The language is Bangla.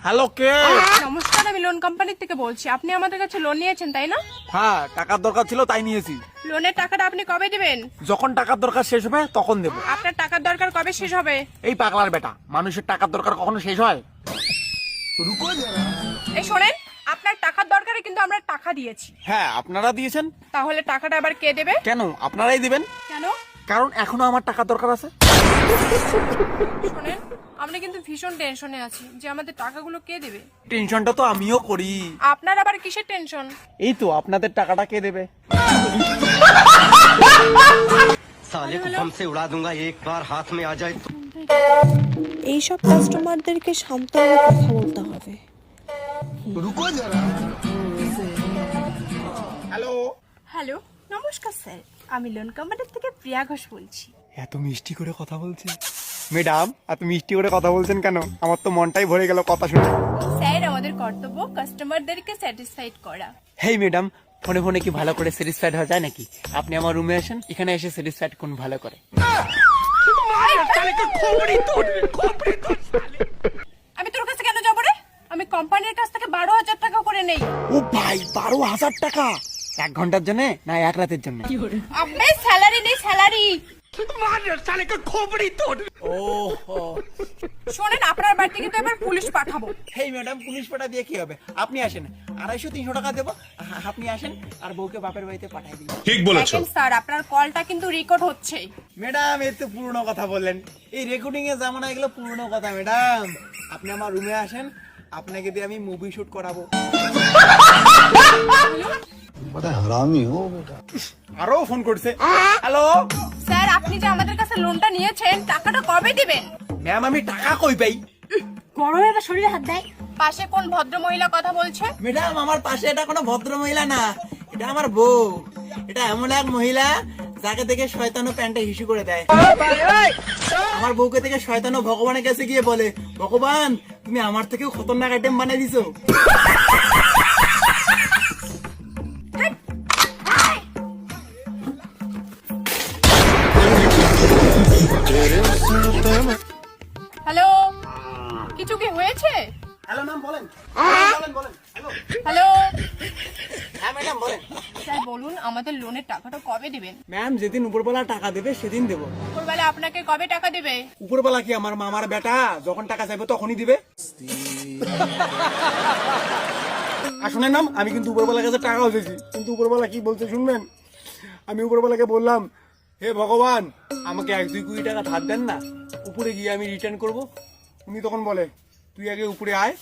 হ্যালো কে? নমস্কার, আমি লোন কোম্পানি থেকে বলছি। আপনি আমাদের কাছে লোন নিয়েছেন তাই না? হ্যাঁ, টাকার দরকার ছিল তাই নিয়েছি। লোনের টাকাটা আপনি কবে দিবেন? যখন টাকার দরকার শেষ হবে তখন দেবো। আপনার টাকার দরকার কবে শেষ হবে? এই পাগলার বেটা, মানুষের টাকার দরকার কখনো শেষ হয়? এই শোনেন, আপনার টাকার দরকারে কিন্তু আমরা টাকা দিয়েছি। হ্যাঁ, আপনারা দিয়েছেন। তাহলে টাকাটা আবার কে দেবে? কেন আপনারাই দিবেন? কেন? কারণ এখনো আমার টাকার দরকার আছে। শোনেন, আমরা কিন্তু ভীষণ টেনশনে আছি যে আমাদের টাকাগুলো কে দেবে। টেনশনটা তো আমিও করি। আপনার আবার কিসের টেনশন? এই তো আপনাদের টাকাটা কে দেবে? साले को बम से उड़ा दूंगा एक बार हाथ में आ जाए तो। এইসব কাস্টমারদেরকে সান্ত্বনা কথা বলতে হবে। হ্যালো। হ্যালো, নমস্কার স্যার, আমি লোন কোম্পানি থেকে প্রিয়া ঘোষ বলছি। এত মিষ্টি করে কথা বলছে ম্যাডাম, এত মিষ্টি করে কথা বলছেন কেন? আমার তো মনটাই ভরে গেল কথা শুনে। স্যার, আমাদের কর্তব্য কাস্টমারদেরকে স্যাটিসফাইড করা। হেই ম্যাডাম, ফোনে ফোনে কি ভালো করে স্যাটিসফাইড হওয়া যায় নাকি? আপনি আমার রুমে আসেন, এখানে এসে স্যাটিসফাইড কোন ভালো করে। আমি তোর কাছে কেন যাবো রে? আমি কোম্পানির কাছ থেকে 12,000 টাকা করে নেই। ও ভাই, 12,000 টাকা 1 ঘন্টার জন্য না 1 রাতের জন্য? আবে স্যালারি নেই, স্যালারি। ওহো। শোনেন, আপনার বাড়িতে কিন্তু এবার পুলিশ পাঠাবো। হেই ম্যাডাম, পুলিশ পাঠা দিয়ে কি হবে? আপনি আসেন, 250-300 টাকা দেবো, আপনি আসেন আর বউকে বাপের বাড়িতে পাঠাই দিন। ঠিক বলেছো। দেখেন স্যার, আপনার কলটা কিন্তু রেকর্ড হচ্ছে। ম্যাডাম, এই তো পুরনো কথা বললেন। এই রেকর্ডিং এর জামানা এগুলো পুরনো কথা ম্যাডাম। আপনি আমার রুমে আসেন, আপনাকে দিয়ে আমি মুভি শুট করাবো। আরো ফোন করছে। হ্যালো স্যার, আপনি যে আমাদের কাছে লোনটা নিয়েছেন, টাকাটা কবে দিবেন? ম্যাম, আমি টাকা কই পাই? গরমে বা শরীরে হাত দেয়। পাশে কোন ভদ্র মহিলা কথা বলছে? ম্যাডাম, আমার পাশে এটা কোনো ভদ্র মহিলা না, এটা আমার বউ। এটা এমন এক মহিলা যাকে দেখে শয়তানও প্যান্টে হিসু করে দেয়। আমার বউকে থেকে শয়তানও ভগবানের কাছে গিয়ে বলে, ভগবান তুমি আমার থেকেও খতরনাক আইটেম বানিয়ে দিছো। হ্যালো, কিছু কি হয়েছে? হ্যালো ম্যাম, বলেন। বলেন। হ্যালো। হ্যালো হ্যাঁ ম্যাডাম, বলেন। স্যার, বলুন আমাদের লোনের টাকাটা কবে দিবেন? ম্যাম, যেদিন উপরবেলা টাকা দেবে সেদিন দেবো। উপরবেলা আপনাকে কবে টাকা দিবে? উপরবেলা কি আমার মামার বেটা? যখন টাকা চাইবে তখনই দিবে। আর শুনেন ম্যাম, আমি কিন্তু উপরবেলার কাছে টাকা উঠেছি, কিন্তু উপরবেলা কি বলছে শুনবেন? আমি উপরবেলাকে বললাম, হে ভগবান আমাকে 1-2 কোটি টাকা ধার দেন না, উপরে গিয়ে আমি রিটার্ন করব। উনি তখন বলে, তুই আগে উপরে আয়,